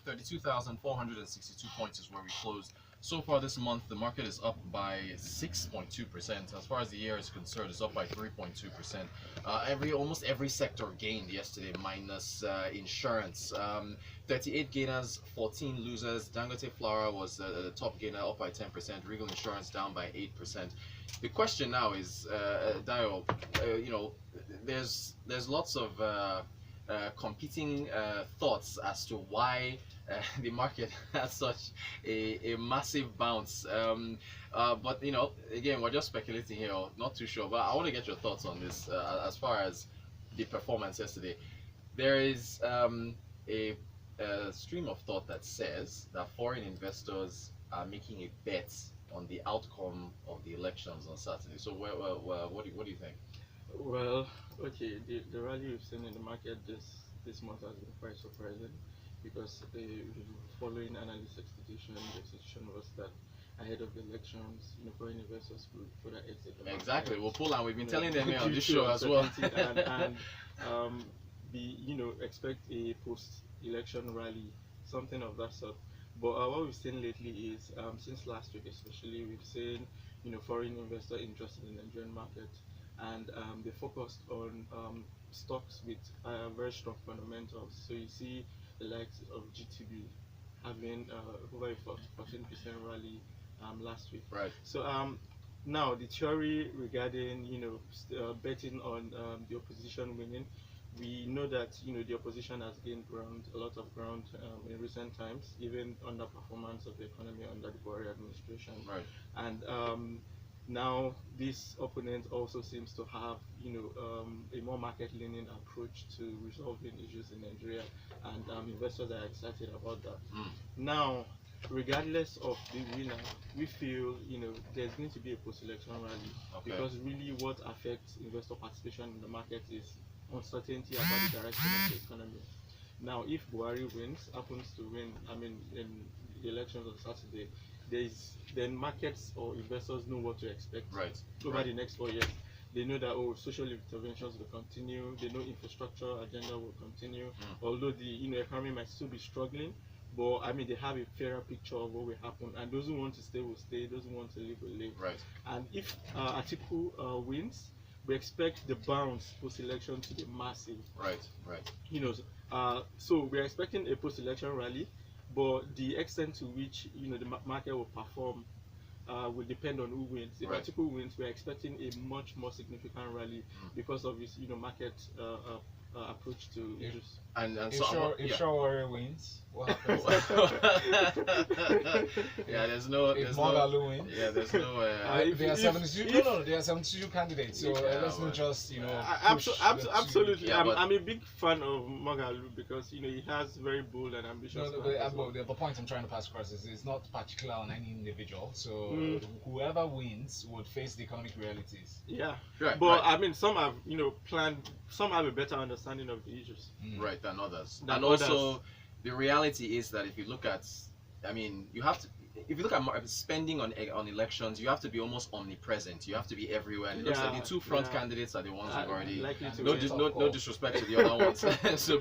32,462 points is where we closed. So far this month, the market is up by 6.2%. As far as the year is concerned, it's up by 3.2%. Almost every sector gained yesterday, minus insurance. 38 gainers, 14 losers. Dangote Flour was the top gainer, up by 10%. Regal Insurance down by 8%. The question now is, Dayo, there's lots of competing thoughts as to why the market has such a massive bounce. But again, we're just speculating here, not too sure. But I want to get your thoughts on this as far as the performance yesterday. There is a stream of thought that says that foreign investors are making a bet on the outcome of the elections on Saturday. So, what do you think? Well, okay, the rally we've seen in the market this month has been quite surprising, because following analyst expectation, the expectation was that ahead of the elections, foreign investors could further exit the market. Exactly, we'll pull, and we've been telling them here on this show as well. and expect a post-election rally, something of that sort. But what we've seen lately is, since last week especially, we've seen foreign investor interested in the Nigerian market, and they focused on stocks with very strong fundamentals. So you see the likes of GTB having over a 14% rally last week. Right. So now the theory regarding betting on the opposition winning, we know that the opposition has gained a lot of ground in recent times, even underperformance of the economy under the Buhari administration. Right. And now this opponent also seems to have a more market-leaning approach to resolving issues in Nigeria, and investors are excited about that. Now, regardless of the winner, we feel there's going to be a post-election rally, because really what affects investor participation in the market is uncertainty about the direction of the economy. Now, if Buhari happens to win, in the elections on Saturday, then markets or investors know what to expect over the next 4 years. They know that social interventions will continue. They know infrastructure agenda will continue. Although the economy might still be struggling, but they have a fairer picture of what will happen. And those who want to stay will stay. Those who want to leave will leave. Right. And if Atiku wins, we expect the bounce post-election to be massive. Right. So we're expecting a post-election rally, but the extent to which the market will perform will depend on who wins. If Atiku wins, we're expecting a much more significant rally because of his approach to issues. If Shawari wins, what happens? There's no. Mogalu wins. Yeah, there's no. There are 72. There are 72 candidates. So let's not just absolutely. I'm a big fan of Mogalu because he has very bold and ambitious. The point I'm trying to pass across is it's not particular on any individual. So whoever wins would face the economic realities. Yeah. Right. But some have planned. Some have a better understanding of the issues. Right, than others. Also, the reality is that if you look at, you have to. If you look at spending on elections, you have to be almost omnipresent. You have to be everywhere. And it looks like the two front candidates are the ones who've already. No disrespect to the other ones.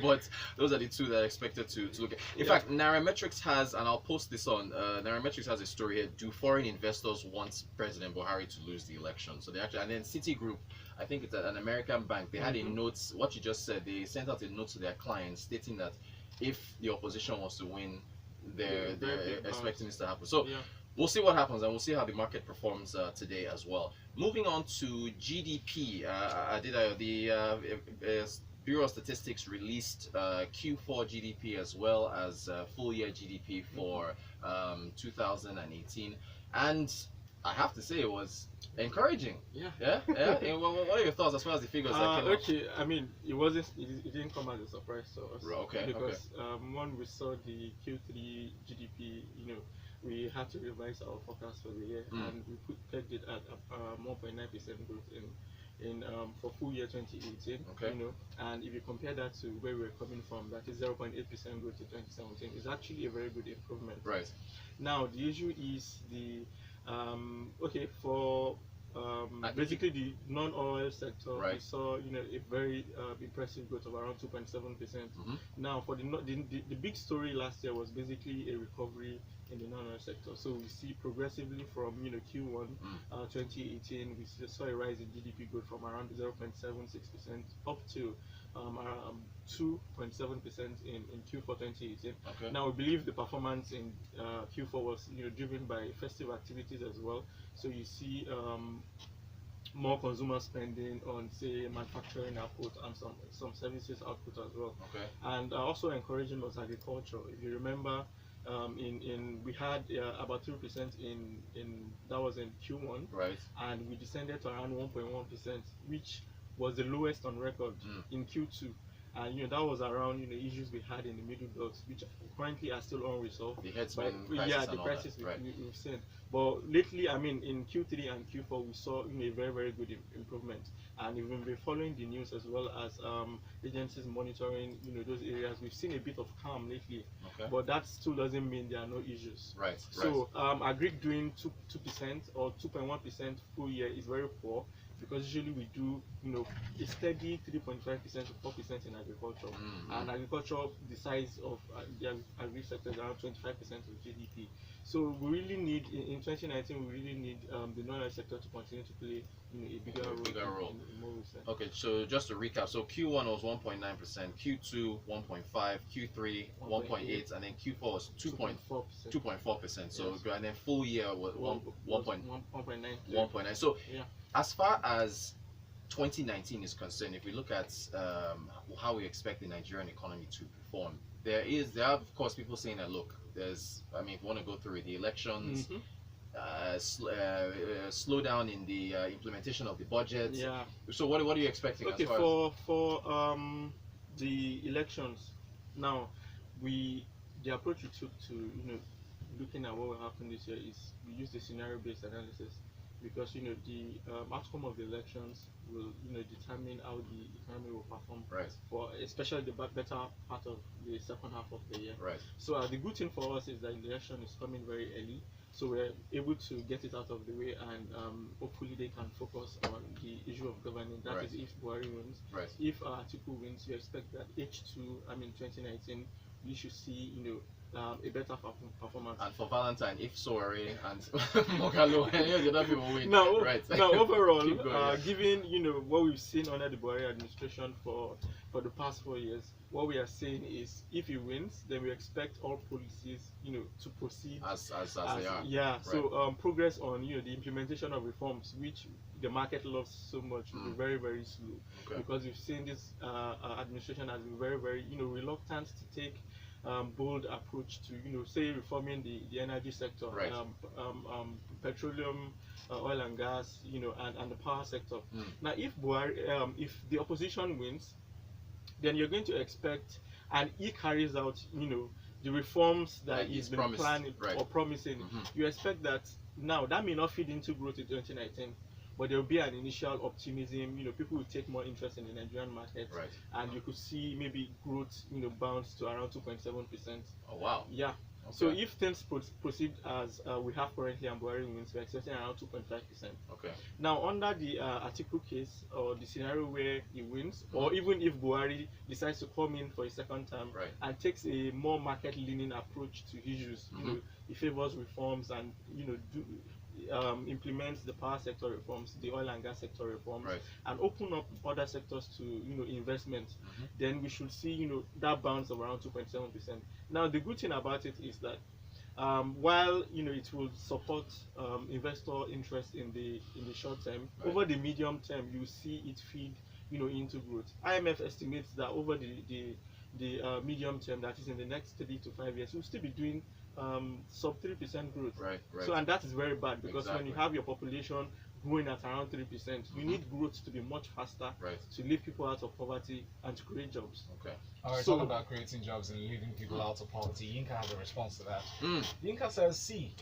But those are the two that are expected to look at. In fact, Nairametrics has, and I'll post this on. Nairametrics has a story here. Do foreign investors want President Buhari to lose the election? So they actually, and then Citigroup, I think it's an American bank. They had a note. What you just said. They sent out a note to their clients stating that if the opposition was to win, they're expecting this to happen. So we'll see what happens, and we'll see how the market performs today as well. Moving on to GDP, the Bureau of Statistics released Q4 GDP as well as full year GDP for 2018, and I have to say it was encouraging. Yeah. What are your thoughts as far as the figures that came out? It didn't come as a surprise to us. Because when we saw the Q3 GDP, we had to revise our forecast for the year, and we pegged it at 1.9% growth in for full year 2018. And if you compare that to where we were coming from, that is 0.8% growth in 2017, is actually a very good improvement. Right. Now the issue is for basically the non-oil sector, we Right. saw a very impressive growth of around 2.7%. Now, for the big story last year was basically a recovery in the non-oil sector. So we see progressively from Q1 2018, we saw a rise in GDP growth from around 0.76% up to around 2.7% in Q4 2018. Okay. Now we believe the performance in Q4 was driven by festive activities as well. So you see more consumer spending on, say, manufacturing output and some services output as well. Okay. And also encouraging was agriculture. If you remember, we had about 3% in that was in Q1, Right. and we descended to around 1.1%, which was the lowest on record in Q2. And that was around issues we had in the middle belt, which currently are still unresolved. The headsman But crisis the and all crisis that. Right. we've seen. But lately, I mean, in Q3 and Q4, we saw a very, very good improvement. And we've been following the news as well as agencies monitoring those areas. We've seen a bit of calm lately, Okay. but that still doesn't mean there are no issues. Right. So agri doing 2% or 2.1% full year is very poor, because usually we do a steady 3.5% to 4% in agriculture, and agriculture, the size of the agri sector is around 25% of GDP. So we really need in 2019 we really need the non-oil sector to continue to play a bigger role. In more recent. Okay, so just to recap, so Q1 was 1.9%, Q2 1.5, Q3 1.8, and then Q4 was 2.4%. So Yes. and then full year was 1.9. 1.9. So yeah. as far as 2019 is concerned, if we look at how we expect the Nigerian economy to perform, there are of course people saying that look, if you want to go through it, the elections, slow down in the implementation of the budget. Yeah. So what are you expecting? Okay, as far for the elections, now the approach we took to looking at what will happen this year is we use the scenario-based analysis, because the outcome of the elections will determine how the economy will perform, right, for especially the better part of the second half of the year. Right. So the good thing for us is that the election is coming very early, so we're able to get it out of the way, and hopefully they can focus on the issue of governing. That Right. is if Buhari wins. Right. If Atiku wins, we expect that H2, 2019, we should see a better performance. And for Valentine, if Soare and Mogalo, any of the other people win, now, right? now overall, Keep going, yeah. given what we've seen under the Buhari administration for the past 4 years, what we are saying is if he wins, then we expect all policies to proceed as they are. Yeah. Right. So progress on the implementation of reforms, which the market loves so much, will be very, very slow. Okay. Because we've seen this administration has been very, very reluctant to take bold approach to say reforming the energy sector, Right. Petroleum, oil and gas, and the power sector. Now, if Buhari, if the opposition wins, then you're going to expect, and he carries out the reforms that he's been planning or promising. You expect that now that may not feed into growth in 2019, but there will be an initial optimism. People will take more interest in the Nigerian market, right, and you could see maybe growth bounce to around 2.7%. Oh wow. Yeah. Okay. So if things proceed as we have currently and Buhari wins, we're expecting around 2.5%. Okay. Now, under the article case, or the scenario where he wins, or even if Buhari decides to come in for a second term, right, and takes a more market-leaning approach to issues, he favors reforms and implements the power sector reforms, the oil and gas sector reforms, right, and open up other sectors to investment, then we should see that bounce of around 2.7%. Now, the good thing about it is that while it will support investor interest in the short term, right, over the medium term you see it feed into growth. IMF estimates that over the medium term, that is in the next 3 to 5 years, we'll still be doing sub 3% growth. Right, right. So, and that is very bad, because Exactly. when you have your population growing at around 3%, you need growth to be much faster, right, to lift people out of poverty and to create jobs. Okay. Alright, talking about creating jobs and leaving people out of poverty, Yinka has a response to that. Yinka says, see,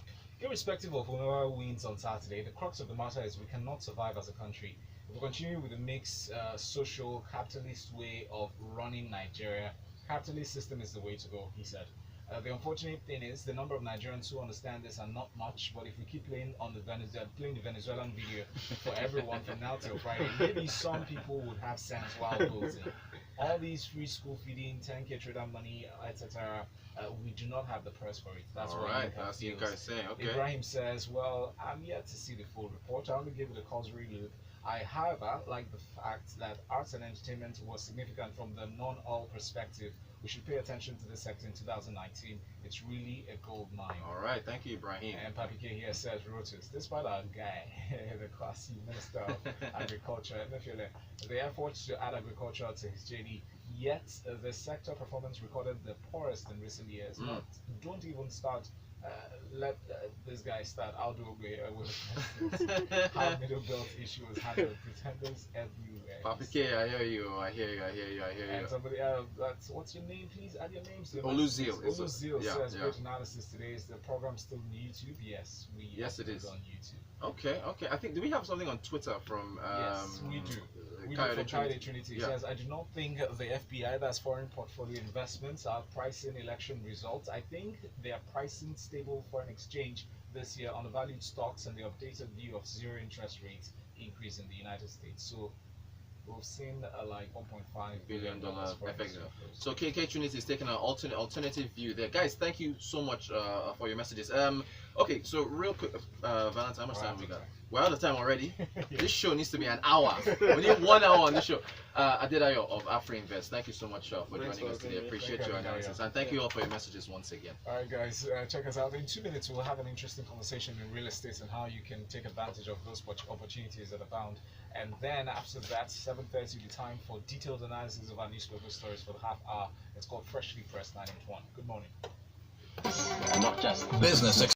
irrespective of whoever wins on Saturday, the crux of the matter is we cannot survive as a country. If we continue with the mixed social capitalist way of running Nigeria, capitalist system is the way to go, he said. The unfortunate thing is the number of Nigerians who understand this are not much. But if we keep playing on the Venezuelan video for everyone from now till Friday, maybe some people would have sense while voting. All these free school feeding, 10K trader money, etc. We do not have the press for it. That's All what right, that's you guys saying. Okay. Ibrahim says, well, I'm yet to see the full report. I only gave it a cursory look. I, however, like the fact that arts and entertainment was significant from the non-oil perspective. We should pay attention to this sector in 2019. It's really a gold mine. All right, thank you, Ibrahim. And Papi K here says, Rotus, despite our guy, the classy Minister of Agriculture, the efforts to add agriculture to his JD, yet the sector performance recorded the poorest in recent years. Don't even start. Let this guy start. I'll do with how middle belt issues handled. Pretenders everywhere. Papi K, I hear you. And somebody that's what's your name, please? Add your names. Oluzil. Oluzil says great analysis today. Is the program still on YouTube? Yes, yes, it is on YouTube. Okay. I think, do we have something on Twitter from yes, we do. Coyote Trinity says, I do not think the FBI, that's foreign portfolio investments, are pricing election results. I think they are pricing stable foreign exchange this year on the valued stocks and the updated view of zero interest rates increase in the United States. So we've seen like $1.5 billion effect. So KK Trinity is taking an alternative view there. Guys, thank you so much for your messages. Okay, so real quick, Valentine, how much time we got? We're out of time already. This show needs to be an hour. We need 1 hour on this show. Dayo of Afrinvest, thank you so much for joining us today. Appreciate your analysis. And thank you all for your messages once again. Alright guys, check us out. In 2 minutes we'll have an interesting conversation in real estate and how you can take advantage of those opportunities that abound. And then after that, 7:30 the time for detailed analysis of our newspaper stories for the half hour. It's called Freshly Pressed 981. Good morning. Not just business